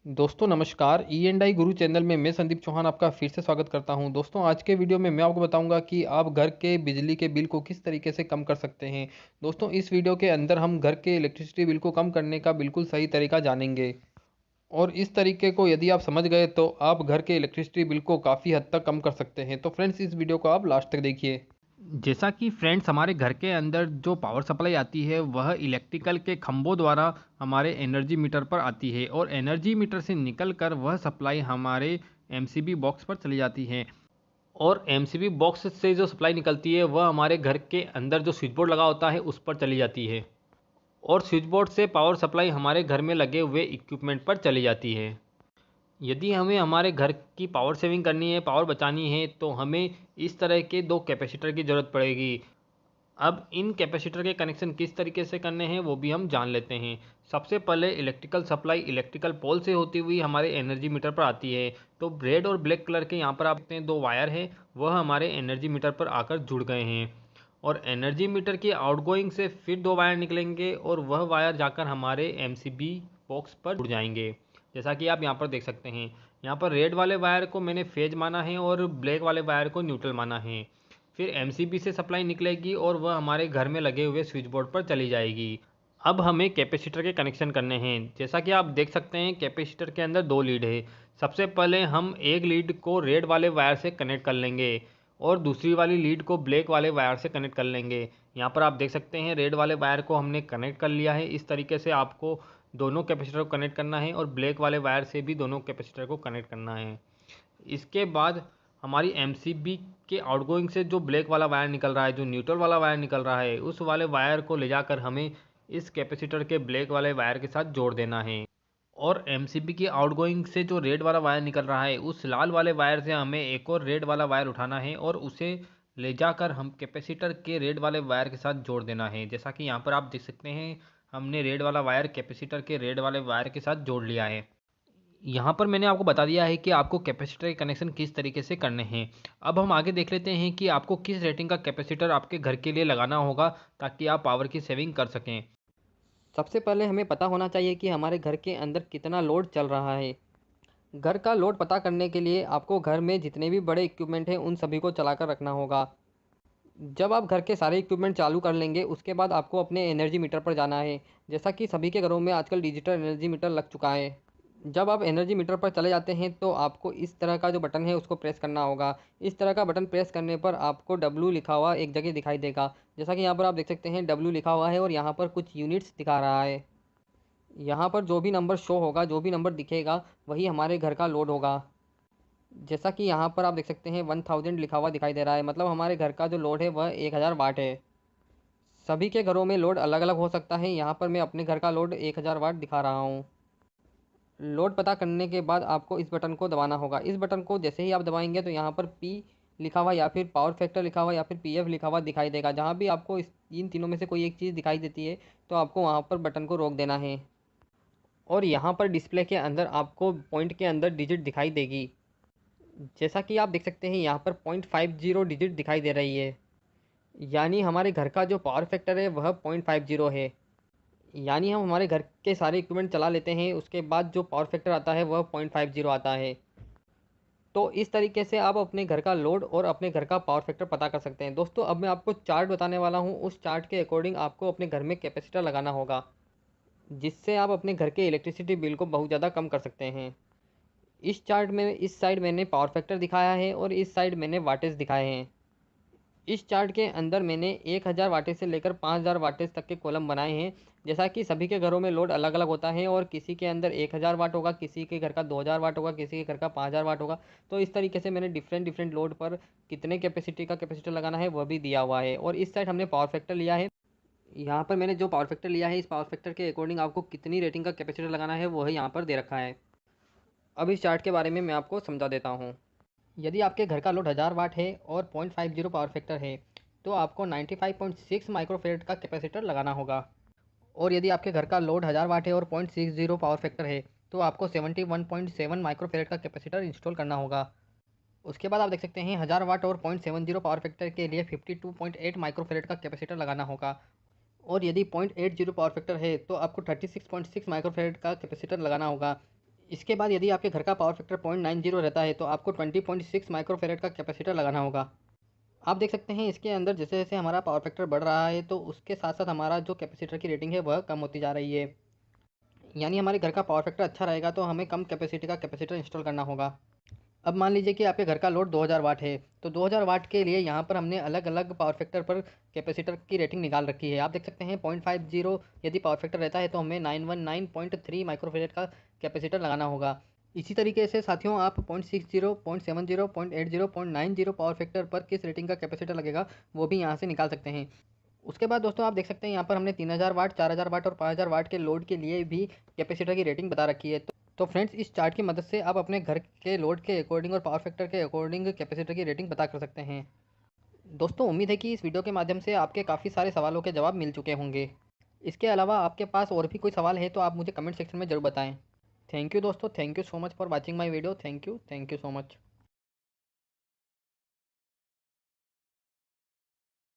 दोस्तों नमस्कार, ई&आई गुरु चैनल में मैं संदीप चौहान आपका फिर से स्वागत करता हूं। दोस्तों आज के वीडियो में मैं आपको बताऊंगा कि आप घर के बिजली के बिल को किस तरीके से कम कर सकते हैं। दोस्तों इस वीडियो के अंदर हम घर के इलेक्ट्रिसिटी बिल को कम करने का बिल्कुल सही तरीका जानेंगे और इस तरीके को यदि आप समझ गए तो आप घर के इलेक्ट्रिसिटी बिल को काफ़ी हद तक कम कर सकते हैं। तो फ्रेंड्स इस वीडियो को आप लास्ट तक देखिए। जैसा कि फ्रेंड्स हमारे घर के अंदर जो पावर सप्लाई आती है वह इलेक्ट्रिकल के खंभों द्वारा हमारे एनर्जी मीटर पर आती है और एनर्जी मीटर से निकलकर वह सप्लाई हमारे एमसीबी बॉक्स पर चली जाती है और एमसीबी बॉक्स से जो सप्लाई निकलती है वह हमारे घर के अंदर जो स्विच बोर्ड लगा होता है उस पर चली जाती है और स्विच बोर्ड से पावर सप्लाई हमारे घर में लगे हुए इक्विपमेंट पर चली जाती है। यदि हमें हमारे घर की पावर सेविंग करनी है, पावर बचानी है, तो हमें इस तरह के दो कैपेसिटर की ज़रूरत पड़ेगी। अब इन कैपेसिटर के कनेक्शन किस तरीके से करने हैं वो भी हम जान लेते हैं। सबसे पहले इलेक्ट्रिकल सप्लाई इलेक्ट्रिकल पोल से होती हुई हमारे एनर्जी मीटर पर आती है। तो रेड और ब्लैक कलर के यहाँ पर आप देखते हैं दो वायर हैं, वह हमारे एनर्जी मीटर पर आकर जुड़ गए हैं और एनर्जी मीटर की आउटगोइंग से फिर दो वायर निकलेंगे और वह वायर जाकर हमारे एमसीबी बॉक्स पर जुड़ जाएंगे। जैसा कि आप यहाँ पर देख सकते हैं, यहाँ पर रेड वाले वायर को मैंने फेज माना है और ब्लैक वाले वायर को न्यूट्रल माना है। फिर एमसीबी से सप्लाई निकलेगी और वह हमारे घर में लगे हुए स्विच बोर्ड पर चली जाएगी। अब हमें कैपेसिटर के कनेक्शन करने हैं। जैसा कि आप देख सकते हैं कैपेसिटर के अंदर दो लीड है। सबसे पहले हम एक लीड को रेड वाले वायर से कनेक्ट कर लेंगे और दूसरी वाली लीड को ब्लैक वाले वायर से कनेक्ट कर लेंगे। यहाँ पर आप देख सकते हैं रेड वाले वायर को हमने कनेक्ट कर लिया है। इस तरीके से आपको दोनों कैपेसिटर को कनेक्ट करना है और ब्लैक वाले वायर से भी दोनों कैपेसिटर को कनेक्ट करना है। इसके बाद हमारी एमसीबी के आउटगोइंग से जो ब्लैक वाला वायर निकल रहा है, जो न्यूट्रल वाला वायर निकल रहा है, उस वाले वायर को ले जाकर हमें इस कैपेसिटर के ब्लैक वाले वायर के साथ जोड़ देना है और एमसीबी की आउटगोइंग से जो रेड वाला वायर निकल रहा है उस लाल वाले वायर से हमें एक और रेड वाला वायर उठाना है और उसे ले जाकर हम कैपेसिटर के रेड वाले वायर के साथ जोड़ देना है। जैसा कि यहाँ पर आप देख सकते हैं हमने रेड वाला वायर कैपेसिटर के रेड वाले वायर के साथ जोड़ लिया है। यहाँ पर मैंने आपको बता दिया है कि आपको कैपेसिटर के कनेक्शन किस तरीके से करने हैं। अब हम आगे देख लेते हैं कि आपको किस रेटिंग का कैपेसिटर आपके घर के लिए लगाना होगा ताकि आप पावर की सेविंग कर सकें। सबसे पहले हमें पता होना चाहिए कि हमारे घर के अंदर कितना लोड चल रहा है। घर का लोड पता करने के लिए आपको घर में जितने भी बड़े इक्विपमेंट हैं उन सभी को चलाकर रखना होगा। जब आप घर के सारे इक्विपमेंट चालू कर लेंगे उसके बाद आपको अपने एनर्जी मीटर पर जाना है। जैसा कि सभी के घरों में आजकल डिजिटल एनर्जी मीटर लग चुका है। जब आप एनर्जी मीटर पर चले जाते हैं तो आपको इस तरह का जो बटन है उसको प्रेस करना होगा। इस तरह का बटन प्रेस करने पर आपको डब्ल्यू लिखा हुआ एक जगह दिखाई देगा। जैसा कि यहाँ पर आप देख सकते हैं डब्ल्यू लिखा हुआ है और यहाँ पर कुछ यूनिट्स दिखा रहा है। यहाँ पर जो भी नंबर शो होगा, जो भी नंबर दिखेगा, वही हमारे घर का लोड होगा। जैसा कि यहाँ पर आप देख सकते हैं 1000 लिखा हुआ दिखाई दे रहा है, मतलब हमारे घर का जो लोड है वह 1000 वाट है। सभी के घरों में लोड अलग अलग हो सकता है। यहाँ पर मैं अपने घर का लोड 1000 वाट दिखा रहा हूँ। लोड पता करने के बाद आपको इस बटन को दबाना होगा। इस बटन को जैसे ही आप दबाएंगे तो यहाँ पर पी लिखा हुआ या फिर पावर फैक्टर लिखा हुआ या फिर पीएफ लिखा हुआ दिखाई देगा। जहाँ भी आपको इस इन तीनों में से कोई एक चीज़ दिखाई देती है तो आपको वहाँ पर बटन को रोक देना है और यहाँ पर डिस्प्ले के अंदर आपको पॉइंट के अंदर डिजिट दिखाई देगी। जैसा कि आप देख सकते हैं यहाँ पर 0.50 डिजिट दिखाई दे रही है, यानी हमारे घर का जो पावर फैक्टर है वह 0.50 है। यानी हम हमारे घर के सारे इक्विपमेंट चला लेते हैं उसके बाद जो पावर फैक्टर आता है वह 0.50 आता है। तो इस तरीके से आप अपने घर का लोड और अपने घर का पावर फैक्टर पता कर सकते हैं। दोस्तों अब मैं आपको चार्ट बताने वाला हूँ, उस चार्ट के अकॉर्डिंग आपको अपने घर में कैपेसिटर लगाना होगा जिससे आप अपने घर के इलेक्ट्रिसिटी बिल को बहुत ज़्यादा कम कर सकते हैं। इस चार्ट में इस साइड मैंने पावर फैक्टर दिखाया है और इस साइड मैंने वाटेज दिखाए हैं। इस चार्ट के अंदर मैंने 1000 वाटेज से लेकर 5000 वाटेज तक के कॉलम बनाए हैं। जैसा कि सभी के घरों में लोड अलग अलग होता है और किसी के अंदर 1000 वाट होगा, किसी के घर का 2000 वाट होगा, किसी के घर का 5000 वाट होगा। तो इस तरीके से मैंने डिफरेंट डिफरेंट लोड पर कितने कैपेसिटी का कैपेसिटर लगाना है वह भी दिया हुआ है। और इस साइड हमने पावर फैक्टर लिया है। यहाँ पर मैंने जो पावर फैक्टर लिया है इस पावर फैक्टर के अकॉर्डिंग आपको कितनी रेटिंग का कैपेसिटर लगाना है वह यहाँ पर दे रखा है। अब इस चार्ट के बारे में मैं आपको समझा देता हूँ। यदि आपके घर का लोड 1000 वाट है और 0.50 पावर फैक्टर है तो आपको 95.6 माइक्रोफेरेड का कैपेसिटर लगाना होगा। और यदि आपके घर का लोड 1000 वाट है और 0.60 पावर फैक्टर है तो आपको 71.7 माइक्रोफेरेड का कैपेसिटर इंस्टॉल करना होगा। उसके बाद आप देख सकते हैं 1000 वाट और 0.70 पावर फैक्टर के लिए 52.8 माइक्रोफेरेड का कैपेसिटर लगाना होगा। और यदि 0.80 पावर फैक्टर है तो आपको 36.6 माइक्रोफेरेड का कैपेसिटर लगाना होगा। इसके बाद यदि आपके घर का पावर फैक्टर 0.90 रहता है तो आपको 20.6 माइक्रोफेरेड का कैपेसिटर लगाना होगा। आप देख सकते हैं इसके अंदर जैसे जैसे हमारा पावर फैक्टर बढ़ रहा है तो उसके साथ साथ हमारा जो कैपेसिटर की रेटिंग है वह कम होती जा रही है। यानी हमारे घर का पावर फैक्टर अच्छा रहेगा तो हमें कम कैपेसिटी का कैपेसिटर इंस्टॉल करना होगा। अब मान लीजिए कि आपके घर का लोड 2000 वाट है, तो 2000 वाट के लिए यहाँ पर हमने अलग अलग पावर फैक्टर पर कैपेसिटर की रेटिंग निकाल रखी है। आप देख सकते हैं 0.50 यदि पावर फैक्टर रहता है तो हमें 919.3 माइक्रोफेरेड का कैपेसिटर लगाना होगा। इसी तरीके से साथियों आप 0.60, 0.70, 0.80, 0.90 पावर फैक्टर पर किस रेटिंग का कैपेसिटर लगेगा वो भी यहाँ से निकाल सकते हैं। उसके बाद दोस्तों आप देख सकते हैं यहाँ पर हमने 3000 वाट, 4000 वाट और 5000 वाट के लोड के लिए भी कैपेसिटर की रेटिंग बता रखी है। तो फ्रेंड्स, इस चार्ट की मदद से आप अपने घर के लोड के अकॉर्डिंग और पावर फैक्टर के अकॉर्डिंग कैपेसिटर की रेटिंग पता कर सकते हैं। दोस्तों, उम्मीद है कि इस वीडियो के माध्यम से आपके काफ़ी सारे सवालों के जवाब मिल चुके होंगे। इसके अलावा आपके पास और भी कोई सवाल है तो आप मुझे कमेंट सेक्शन में ज़रूर बताएं। थैंक यू दोस्तों, thank you so much for watching my video. Thank you so much.